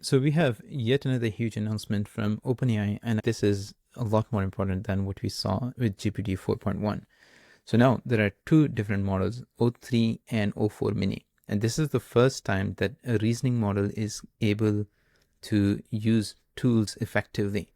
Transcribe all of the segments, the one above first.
So we have yet another huge announcement from OpenAI, and this is a lot more important than what we saw with GPT 4.1. So now there are two different models, O3 and O4 mini. And this is the first time that a reasoning model is able to use tools effectively.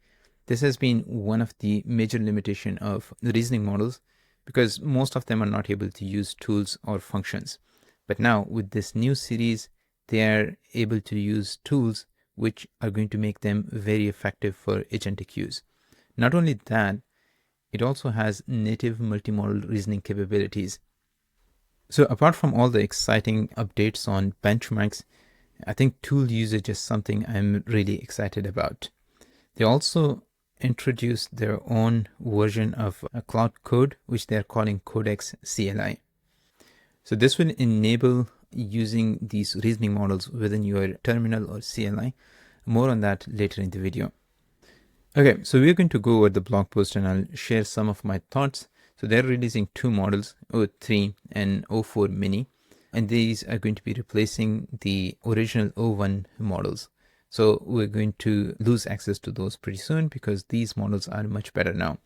This has been one of the major limitations of the reasoning models because most of them are not able to use tools or functions. But now with this new series, they are able to use tools which are going to make them very effective for agentic use. Not only that, it also has native multimodal reasoning capabilities. So apart from all the exciting updates on benchmarks, I think tool usage is something I'm really excited about. They also introduced their own version of a cloud code, which they're calling Codex CLI. So this will enable using these reasoning models within your terminal or CLI. More on that later in the video. Okay, so we're going to go over the blog post and I'll share some of my thoughts. So they're releasing two models, O3 and O4 mini, and these are going to be replacing the original O1 models. So we're going to lose access to those pretty soon because these models are much better now.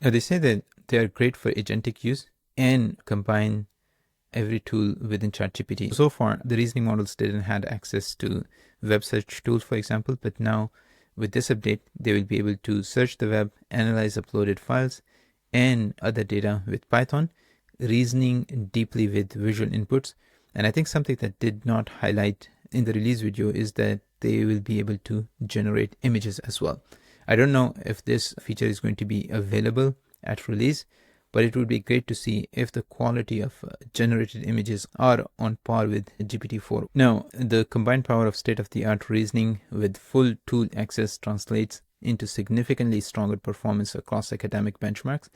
Now they say that they are great for agentic use and combine every tool within ChatGPT. So far, the reasoning models didn't have access to web search tools, for example, but now with this update, they will be able to search the web, analyze uploaded files and other data with Python, reasoning deeply with visual inputs. And I think something that did not highlight in the release video is that they will be able to generate images as well. I don't know if this feature is going to be available at release, but it would be great to see if the quality of generated images are on par with GPT-4. Now, the combined power of state-of-the-art reasoning with full tool access translates into significantly stronger performance across academic benchmarks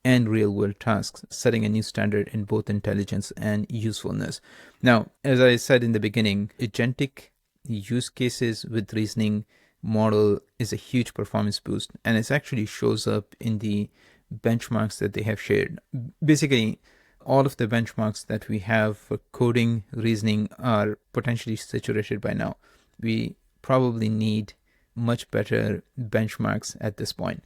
and real-world tasks, setting a new standard in both intelligence and usefulness. Now, as I said in the beginning, agentic use cases with reasoning model is a huge performance boost, and it actually shows up in the benchmarks that they have shared. Basically, all of the benchmarks that we have for coding reasoning are potentially saturated by now. We probably need much better benchmarks at this point.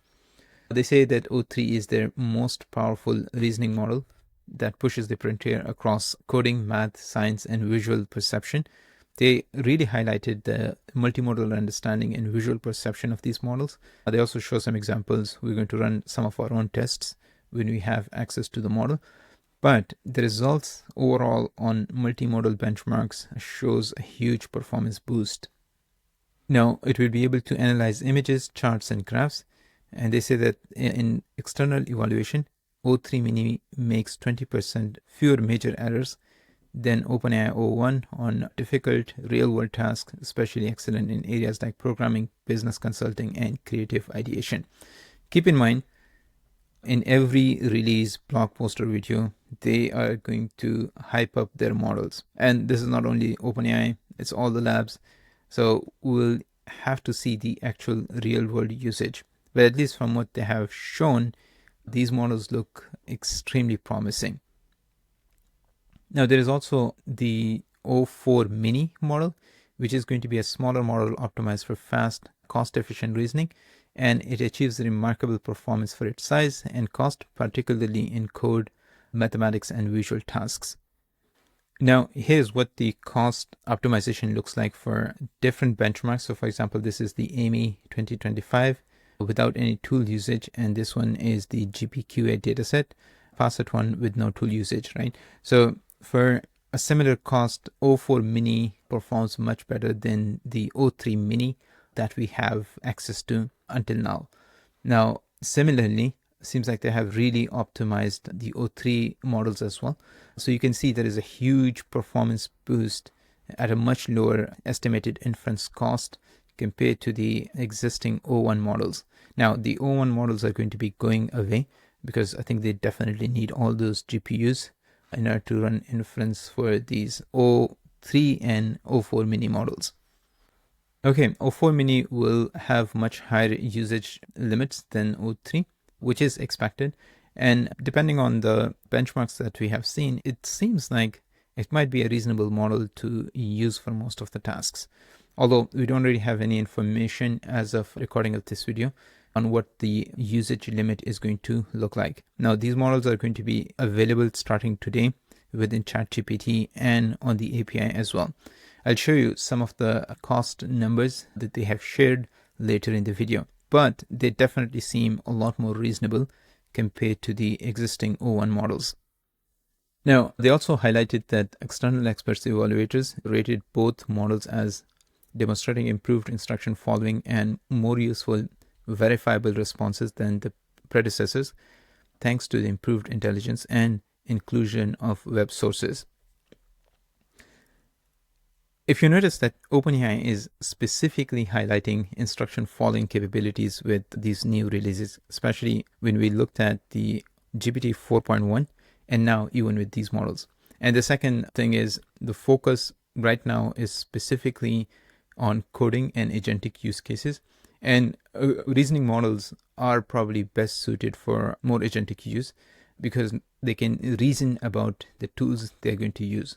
They say that O3 is their most powerful reasoning model that pushes the frontier across coding, math, science, and visual perception. They really highlighted the multimodal understanding and visual perception of these models. They also show some examples. We're going to run some of our own tests when we have access to the model. But the results overall on multimodal benchmarks shows a huge performance boost. Now, it will be able to analyze images, charts, and graphs. And they say that in external evaluation, O3 mini makes 20% fewer major errors than OpenAI O1 on difficult real-world tasks, especially excellent in areas like programming, business consulting, and creative ideation. Keep in mind, in every release blog post or video, they are going to hype up their models. And this is not only OpenAI, it's all the labs. So we'll have to see the actual real-world usage. But at least from what they have shown, these models look extremely promising. Now, there is also the O4 mini model, which is going to be a smaller model optimized for fast, cost-efficient reasoning, and it achieves remarkable performance for its size and cost, particularly in code, mathematics, and visual tasks. Now, here's what the cost optimization looks like for different benchmarks. So, for example, this is the AMI 2025 without any tool usage, and this one is the GPQA dataset, Facet one with no tool usage, right? So for a similar cost, O4 mini performs much better than the O3 mini that we have access to until now. Now, similarly, seems like they have really optimized the O3 models as well. So you can see there is a huge performance boost at a much lower estimated inference cost compared to the existing O1 models. Now, the O1 models are going to be going away because I think they definitely need all those GPUs in order to run inference for these O3 and O4 mini models. Okay, O4 mini will have much higher usage limits than O3, which is expected. And depending on the benchmarks that we have seen, it seems like it might be a reasonable model to use for most of the tasks. although we don't really have any information as of recording of this video on what the usage limit is going to look like. Now, these models are going to be available starting today within ChatGPT and on the API as well. I'll show you some of the cost numbers that they have shared later in the video, but they definitely seem a lot more reasonable compared to the existing O1 models. Now, they also highlighted that external experts evaluators rated both models as demonstrating improved instruction following and more useful verifiable responses than the predecessors, thanks to the improved intelligence and inclusion of web sources. If you notice that OpenAI is specifically highlighting instruction following capabilities with these new releases, especially when we looked at the GPT 4.1 and now even with these models. And the second thing is the focus right now is specifically on coding and agentic use cases. And reasoning models are probably best suited for more agentic use because they can reason about the tools they're going to use.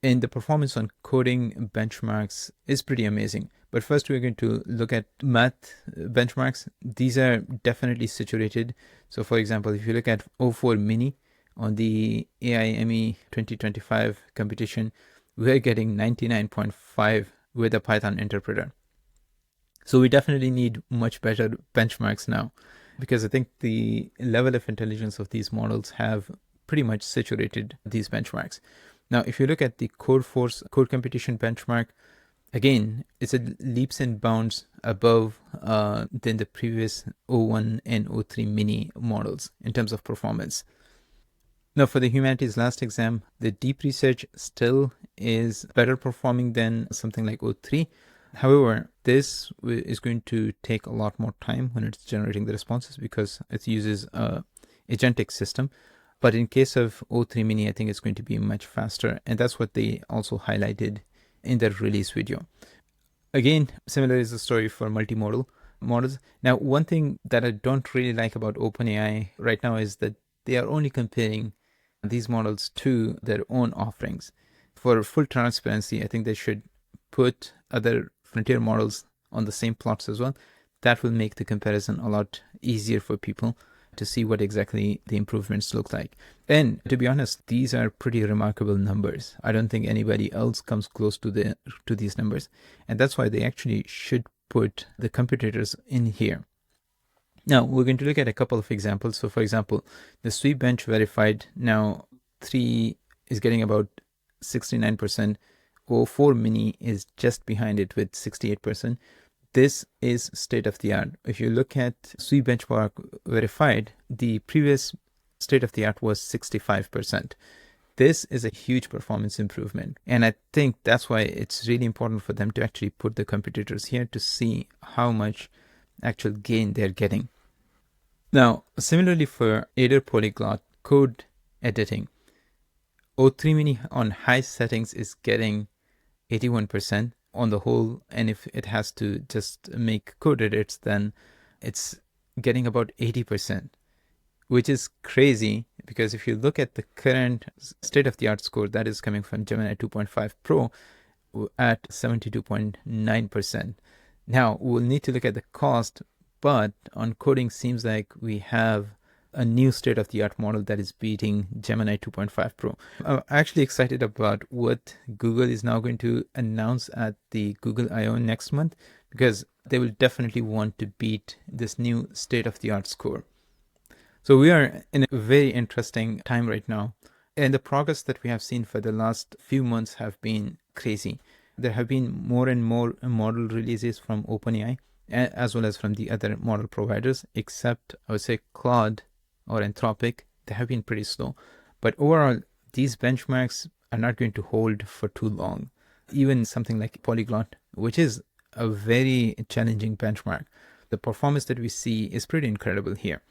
And the performance on coding benchmarks is pretty amazing. But first, we're going to look at math benchmarks. These are definitely saturated. So for example, if you look at O4 Mini on the AIME 2025 competition, we're getting 99.5 with a Python interpreter. So we definitely need much better benchmarks now, because I think the level of intelligence of these models have pretty much saturated these benchmarks. Now, if you look at the Codeforce code competition benchmark, again, it's a leaps and bounds above than the previous O1 and O3 mini models in terms of performance. Now, for the humanities last exam, the deep research still is better performing than something like O3. However, this is going to take a lot more time when it's generating the responses because it uses a agentic system. But in case of O3 Mini, I think it's going to be much faster. And that's what they also highlighted in their release video. Again, similar is the story for multimodal models. Now, one thing that I don't really like about OpenAI right now is that they are only comparing these models to their own offerings. For full transparency, I think they should put other frontier models on the same plots as well. That will make the comparison a lot easier for people to see what exactly the improvements look like. And to be honest, these are pretty remarkable numbers. I don't think anybody else comes close to these numbers. And that's why they actually should put the competitors in here. Now, we're going to look at a couple of examples. So for example, the sweep bench verified now 3 is getting about 69%. O4 Mini is just behind it with 68%. This is state of the art. If you look at sweep benchmark verified, the previous state of the art was 65%. This is a huge performance improvement. And I think that's why it's really important for them to actually put the competitors here to see how much actual gain they're getting. Now, similarly for Aider Polyglot code editing, O3 Mini on high settings is getting 81% on the whole, and if it has to just make code edits, then it's getting about 80%, which is crazy because if you look at the current state-of-the-art score that is coming from Gemini-2.5 Pro at 72.9%. Now, we'll need to look at the cost, but on coding seems like we have a new state-of-the-art model that is beating Gemini 2.5 Pro. I'm actually excited about what Google is now going to announce at the Google I/O next month, because they will definitely want to beat this new state-of-the-art score. So we are in a very interesting time right now, and the progress that we have seen for the last few months have been crazy. There have been more and more model releases from OpenAI, as well as from the other model providers, except I would say Claude or Anthropic. They have been pretty slow. But overall, these benchmarks are not going to hold for too long. Even something like Polyglot, which is a very challenging benchmark, the performance that we see is pretty incredible here.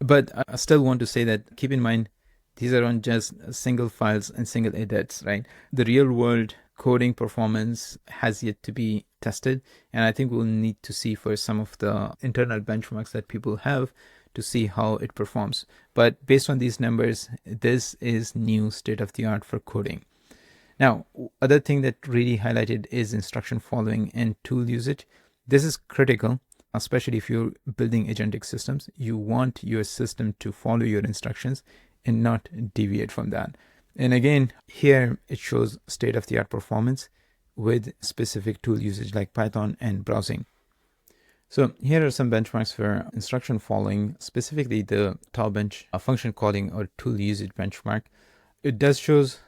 But I still want to say that keep in mind, these are on just single files and single edits, right? The real world coding performance has yet to be tested. And I think we'll need to see for some of the internal benchmarks that people have to see how it performs. But based on these numbers, this is new state of the art for coding. Now, other thing that really highlighted is instruction following and tool usage. This is critical, especially if you're building agentic systems. You want your system to follow your instructions and not deviate from that. And again, here it shows state-of-the-art performance with specific tool usage like Python and browsing. So here are some benchmarks for instruction following, specifically the TOWBench function calling or tool usage benchmark. It does shows,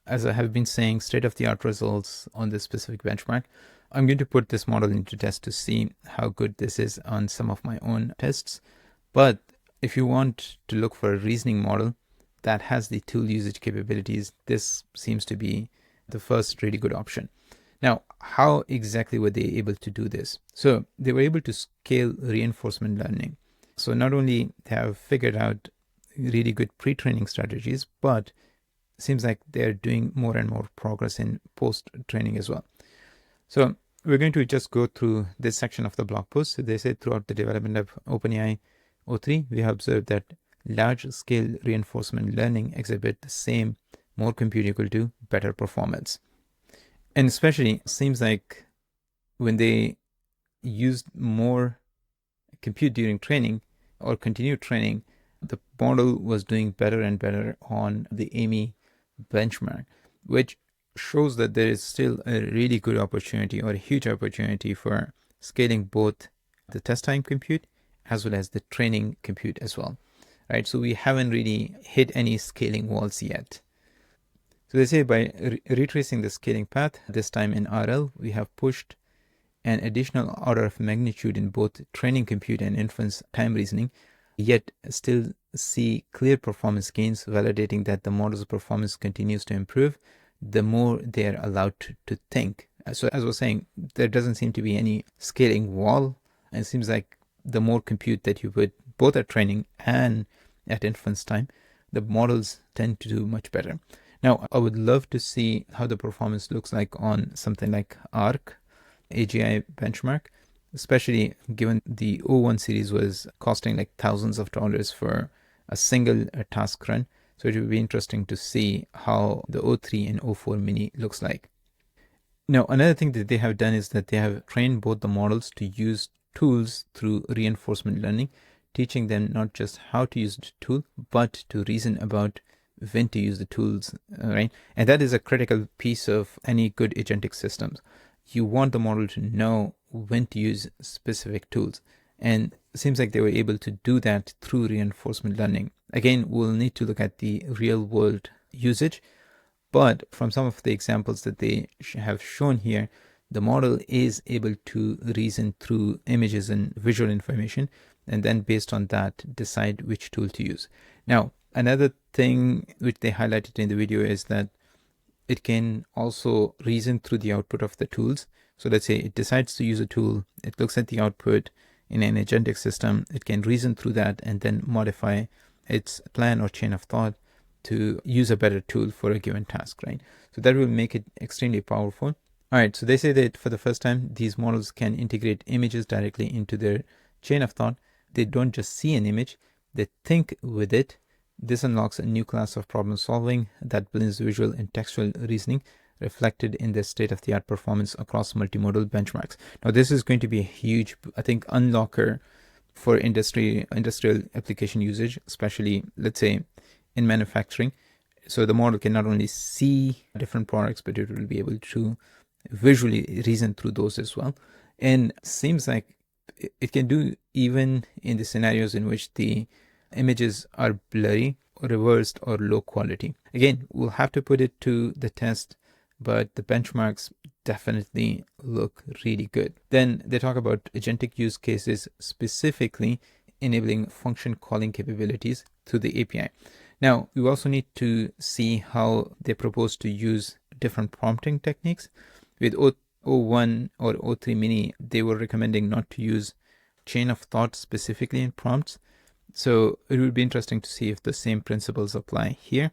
as I have been saying, state-of-the-art results on this specific benchmark. I'm going to put this model into test to see how good this is on some of my own tests. But if you want to look for a reasoning model that has the tool usage capabilities, this seems to be the first really good option. Now, how exactly were they able to do this? So they were able to scale reinforcement learning. So not only they have figured out really good pre-training strategies, but it seems like they're doing more and more progress in post-training as well. So we're going to just go through this section of the blog post. So they said throughout the development of OpenAI O3, we have observed that large-scale reinforcement learning exhibit the same more compute equal to better performance. And especially seems like when they used more compute during training or continued training, the model was doing better and better on the AMI benchmark, which shows that there is still a really good opportunity or a huge opportunity for scaling both the test time compute as well as the training compute as well, right? So we haven't really hit any scaling walls yet. So they say by retracing the scaling path, this time in RL, we have pushed an additional order of magnitude in both training compute and inference time reasoning, yet still see clear performance gains, validating that the model's performance continues to improve the more they're allowed to think. So as I was saying, there doesn't seem to be any scaling wall. And it seems like the more compute that you put both at training and at inference time, the models tend to do much better. Now, I would love to see how the performance looks like on something like ARC, AGI benchmark, especially given the O1 series was costing like thousands of dollars for a single task run. So it would be interesting to see how the O3 and O4 mini looks like. Now, another thing that they have done is that they have trained both the models to use tools through reinforcement learning, teaching them not just how to use the tool, but to reason about when to use the tools, right? And that is a critical piece of any good agentic systems. You want the model to know when to use specific tools. And it seems like they were able to do that through reinforcement learning. Again, we'll need to look at the real world usage, but from some of the examples that they have shown here, the model is able to reason through images and visual information, and then based on that, decide which tool to use. Now, another thing which they highlighted in the video is that it can also reason through the output of the tools. So let's say it decides to use a tool, it looks at the output in an agentic system, it can reason through that and then modify its plan or chain of thought to use a better tool for a given task, right? So that will make it extremely powerful. All right, so they say that for the first time, these models can integrate images directly into their chain of thought. They don't just see an image, they think with it. This unlocks a new class of problem solving that blends visual and textual reasoning, reflected in the state-of-the-art performance across multimodal benchmarks. Now, this is going to be a huge, I think, unlocker for industrial application usage, especially, let's say, in manufacturing. So the model can not only see different products, but it will be able to visually reason through those as well. And seems like it can do even in the scenarios in which the images are blurry, reversed, or low quality. Again, we'll have to put it to the test, but the benchmarks definitely look really good. Then they talk about agentic use cases, specifically enabling function calling capabilities through the API. Now, we also need to see how they propose to use different prompting techniques. With O1 or O3 mini, they were recommending not to use chain of thought specifically in prompts. So it would be interesting to see if the same principles apply here.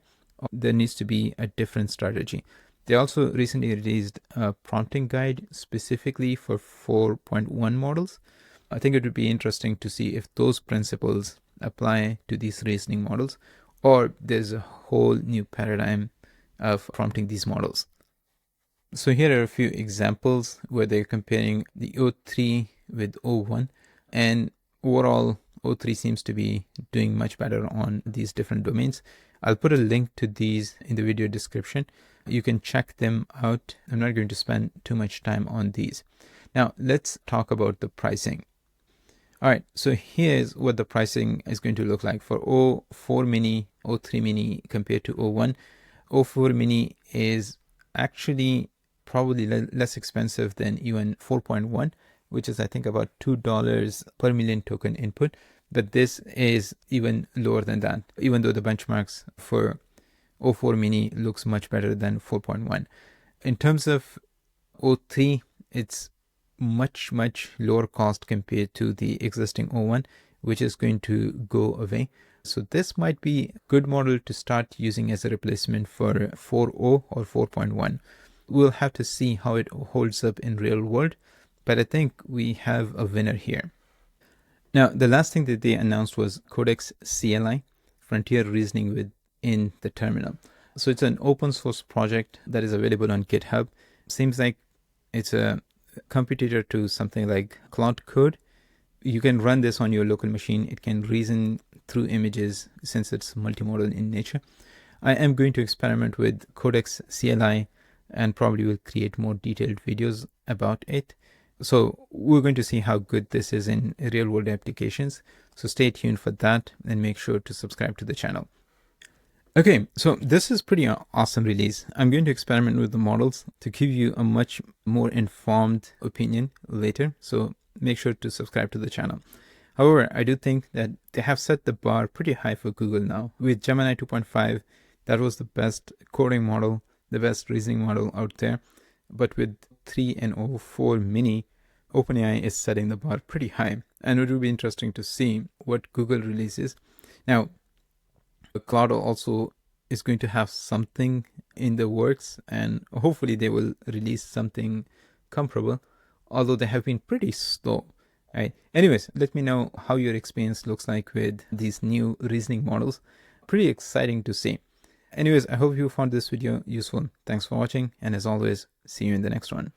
There needs to be a different strategy. They also recently released a prompting guide specifically for 4.1 models. I think it would be interesting to see if those principles apply to these reasoning models, or there's a whole new paradigm of prompting these models. So here are a few examples where they're comparing the O3 with O1, and overall O3 seems to be doing much better on these different domains. I'll put a link to these in the video description. You can check them out. I'm not going to spend too much time on these. Now let's talk about the pricing. All right, so here's what the pricing is going to look like for O4 mini, O3 mini compared to O1. O4 mini is actually probably less expensive than even 4.1, which is I think about $2 per million token input. But this is even lower than that, even though the benchmarks for O4 mini looks much better than 4.1. In terms of O3, it's much lower cost compared to the existing O1, which is going to go away. So this might be a good model to start using as a replacement for 4.0 or 4.1. We'll have to see how it holds up in real world, but I think we have a winner here. Now, the last thing that they announced was Codex CLI, Frontier Reasoning within the Terminal. So it's an open source project that is available on GitHub. Seems like it's a competitor to something like Cloud Code. You can run this on your local machine. It can reason through images since it's multimodal in nature. I am going to experiment with Codex CLI and probably will create more detailed videos about it. So we're going to see how good this is in real world applications. So stay tuned for that and make sure to subscribe to the channel. Okay, so this is pretty awesome release. I'm going to experiment with the models to give you a much more informed opinion later. So make sure to subscribe to the channel. However, I do think that they have set the bar pretty high for Google now. With Gemini 2.5, that was the best coding model, the best reasoning model out there. But with 3 and O4 mini, OpenAI is setting the bar pretty high. And it will be interesting to see what Google releases. Now, Cloud also is going to have something in the works, and hopefully they will release something comparable, although they have been pretty slow. Right. Anyways, let me know how your experience looks like with these new reasoning models. Pretty exciting to see. Anyways, I hope you found this video useful. Thanks for watching, and as always, see you in the next one.